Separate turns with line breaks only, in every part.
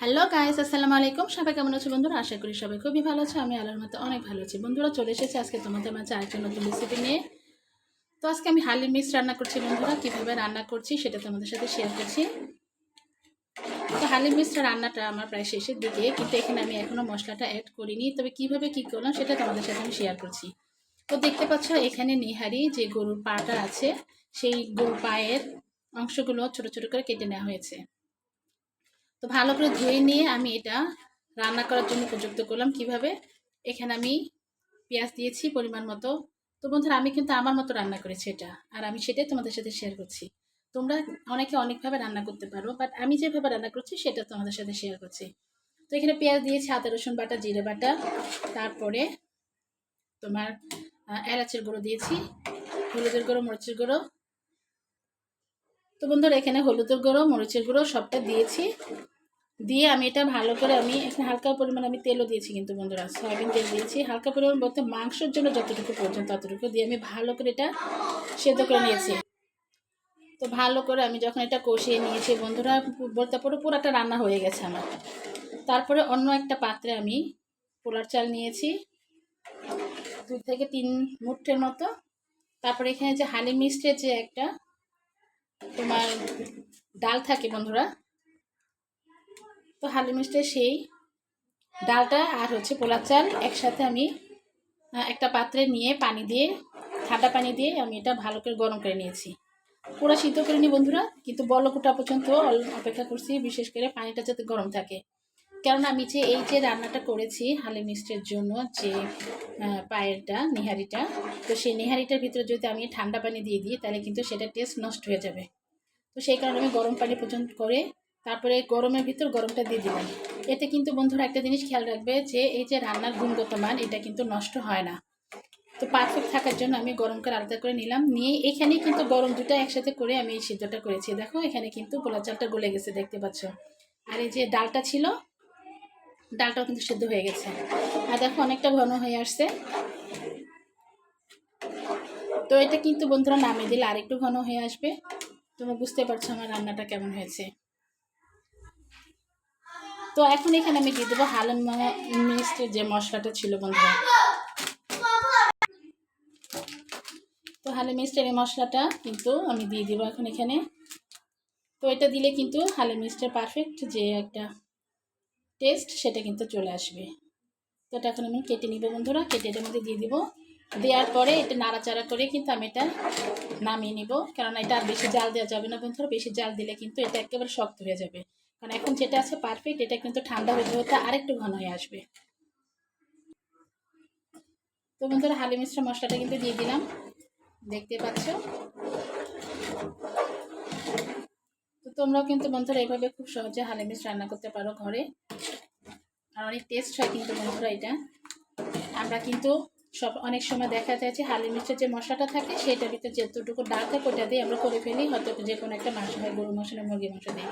Hello guys, আসসালামু আলাইকুম। সবাই কেমন আছো বন্ধুরা? আশা করি সবাই খুবই ভালো আছে। আমি আল্লাহর মতো অনেক ভালো আছি। বন্ধুরা, চলে এসেছি আজকে তোমাদের মাঝে আরেকটা নতুন রেসিপি নিয়ে। তো আজকে আমি হালিম মিক্স রান্না করছি বন্ধুরা। কীভাবে রান্না করছি সেটা তোমাদের সাথে শেয়ার করছি। তো হালিম মিক্সটা রান্নাটা আমার প্রায় শেষের দিকে, কিন্তু এখানে আমি এখনও মশলাটা অ্যাড করিনি। তবে কীভাবে কী করলাম সেটা তোমাদের সাথে আমি শেয়ার করছি। তো দেখতে পাচ্ছ এখানে নিহারি যে গরুর পাটা আছে, সেই গরুর পায়ের অংশগুলো ছোট ছোট করে কেটে নেওয়া হয়েছে। তো ভালো করে ধুয়ে নিয়ে আমি এটা রান্না করার জন্য উপযুক্ত করলাম। কিভাবে? এখানে আমি পেঁয়াজ দিয়েছি পরিমাণ মতো। তো বন্ধুরা, আমি কিন্তু আমার মতো রান্না করেছি এটা, আর আমি সেটাই তোমাদের সাথে শেয়ার করছি। তোমরা অনেকে অনেকভাবে রান্না করতে পারো, বাট আমি যেভাবে রান্না করছি সেটা তোমাদের সাথে শেয়ার করছি। তো এখানে পেঁয়াজ দিয়েছি, আদা রসুন বাটা, জিরে বাটা, তারপরে তোমার এলাচের গুঁড়ো দিয়েছি, হলুদের গুঁড়ো, মরিচের গুঁড়ো। তো বন্ধুরা, এখানে হলুদের গুঁড়ো, মরিচের গুঁড়ো সবটা দিয়েছি। দিয়ে আমি এটা ভালো করে এখানে হালকা পরিমাণ আমি তেলও দিয়েছি, কিন্তু বন্ধুরা সয়াবিন তেল দিয়েছি হালকা পরিমাণ, বলতে মাংসের জন্য যতটুকু প্রয়োজন ততটুকু দিয়ে আমি ভালো করে এটা সেদ্ধ করে নিয়েছি। তো ভালো করে আমি যখন এটা কষিয়ে নিয়েছি বন্ধুরা, বলতে পারো পুরোটা রান্না হয়ে গেছে আমার। তারপরে অন্য একটা পাত্রে আমি পোলার চাল নিয়েছি 2 থেকে 3 মুঠের মতো। তারপরে এখানে যে হালিম মিক্সের যে একটা তোমার ডাল থাকে বন্ধুরা, তো হালিম মিক্সের সেই ডালটা আর পোলার চাল একসাথে আমি একটা পাত্রে নিয়ে পানি দিয়ে, ঠান্ডা পানি দিয়ে আমি এটা ভালো করে গরম করে নিয়েছি। পুরো সিদ্ধ করে নি বন্ধুরা, কিন্তু বলকটা পর্যন্ত অপেক্ষা করছি, বিশেষ করে পানিটা যাতে গরম থাকে। কারণ আমি যে এই যে রান্নাটা করেছি হালিম মিক্সের জন্য, যে পায়েরটা নিহারিটা, তো সেই নিহারিটার ভিতরে যদি আমি ঠান্ডা পানি দিয়ে দিই তাহলে কিন্তু সেটা টেস্ট নষ্ট হয়ে যাবে। তো সেই কারণে আমি গরম পানি পর্যন্ত করে তারপরে গরমের ভিতর গরমটা দিয়ে দিলাম। এতে কিন্তু বন্ধুরা একটা জিনিস খেয়াল রাখবে, যে এই যে রান্নার গুণগত মান এটা কিন্তু নষ্ট হয় না। তো পারফেক্ট থাকার জন্য আমি গরম করে আলাদা করে নিলাম, নিয়ে এখানেই কিন্তু গরম দুটো একসাথে করে আমি এই সিদ্ধটা করেছি। দেখো এখানে কিন্তু পোলার চালটা গলে গেছে, দেখতে পাচ্ছ। আর এই যে ডালটা ছিল, ডালটাও কিন্তু সিদ্ধ হয়ে গেছে। আর দেখো অনেকটা ঘন হয়ে আসছে। তো এটা কিন্তু বন্ধুরা নামিয়ে দিলে আরেকটু ঘন হয়ে আসবে। তোমরা বুঝতে পারছো আমার রান্নাটা কেমন হয়েছে। তো এখন এখানে আমি দিয়ে দেবো হালিম মিক্সের যে মশলাটা ছিল বন্ধুরা। তো হালিম মিক্সের এই মশলাটা কিন্তু আমি দিয়ে দেবো এখন এখানে। তো এটা দিলে কিন্তু হালিম মিক্সের পারফেক্ট যে একটা টেস্ট সেটা কিন্তু চলে আসবে। তো এটা এখন আমি কেটে নিব বন্ধুরা, কেটে এটার মধ্যে দিয়ে দিব। দেওয়ার পরে এটা নাড়াচাড়া করে কিন্তু আমি এটা নামিয়ে নিব, কারণ এটা আর বেশি জাল দেওয়া যাবে না বন্ধুরা। বেশি জাল দিলে কিন্তু এটা একেবারে শক্ত হয়ে যাবে। কারণ এখন যেটা আছে পারফেক্ট, এটা কিন্তু ঠান্ডা হতে হতে আরেকটু ঘন হয়ে আসবে। তো বন্ধুরা, হালিম মিক্সের মশলাটা কিন্তু দিয়ে দিলাম, দেখতে পাচ্ছ। তো তোমরাও কিন্তু বন্ধুরা এইভাবে খুব সহজে হালিম মিক্স রান্না করতে পারো ঘরে, আর অনেক টেস্ট হয় কিন্তু বন্ধুরা এটা। আমরা কিন্তু অনেক সময় দেখা যায় যে হালিম মিক্সের যে মশলাটা থাকে সেটার ভিতরে যতটুকু ডাল থাকে ওটা দিয়ে আমরা করে ফেলি, হয়তো যে কোনো একটা মাংস হয়, গরু মাংস না মুরগির মাংস দিয়ে।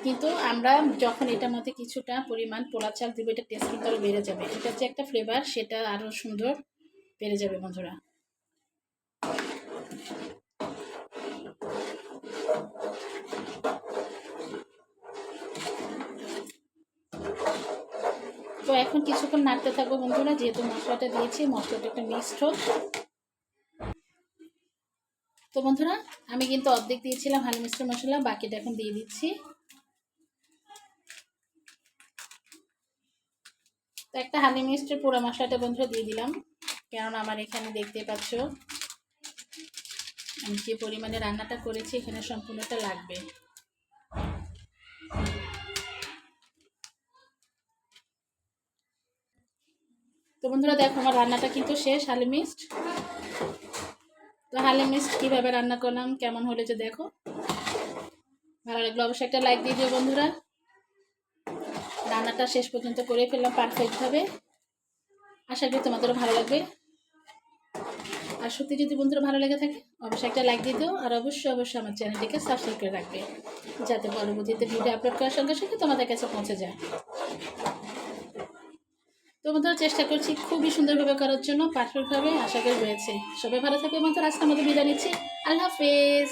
কিন্তু আমরা যখন এটার মধ্যে কিছুটা পরিমাণ পোলার চাল দিব, এটা টেস্ট কিন্তু আরও বেড়ে যাবে। এটার যে একটা ফ্লেভার সেটা আরও সুন্দর বেড়ে যাবে বন্ধুরা। তো এখন কিছুক্ষণ নাড়তে থাকবো বন্ধুরা, যেহেতু মশলাটা দিয়েছি, মশলাটা একটা মিক্সড হোক। তো বন্ধুরা, আমি কিন্তু অর্ধেক দিয়েছিলাম হালিম মিক্সের মশলা, বাকিটা এখন দিয়ে দিচ্ছি। তো একটা হালিম মিক্সের পুরো মশলাটা বন্ধুরা দিয়ে দিলাম, কারণ আমার এখানে দেখতে পাচ্ছ আমি যে পরিমাণে রান্নাটা করেছি এখানে সম্পূর্ণটা লাগবে। তো বন্ধুরা দেখো আমার রান্নাটা কিন্তু শেষ হালিম মিক্সড। তো হালিম মিক্সড কীভাবে রান্না করলাম, কেমন হলে যে দেখো, ভালো লাগলো অবশ্যই একটা লাইক দিয়ে দিও বন্ধুরা। রান্নাটা শেষ পর্যন্ত করে ফেললাম পারফেক্টভাবে, আশা করি তোমাদেরও ভালো লাগবে। আর সত্যি যদি বন্ধুরা ভালো লেগে থাকে অবশ্যই একটা লাইক দিয়ে দিও, আর অবশ্যই আমার চ্যানেলটিকে সাবস্ক্রাইব করে রাখবে, যাতে পরবর্তীতে ভিডিও আপলোড করার সঙ্গে সঙ্গে তোমাদের কাছে পৌঁছে যায়। তো বন্ধুরা চেষ্টা করছি খুবই সুন্দরভাবে করার জন্য, পারফেক্টভাবে, আশা করি হয়েছে। সবাই ভালো থাকবে বন্ধুরা, আজকে আমাদের বিদায় নিচ্ছি। আল্লাহ হাফেজ।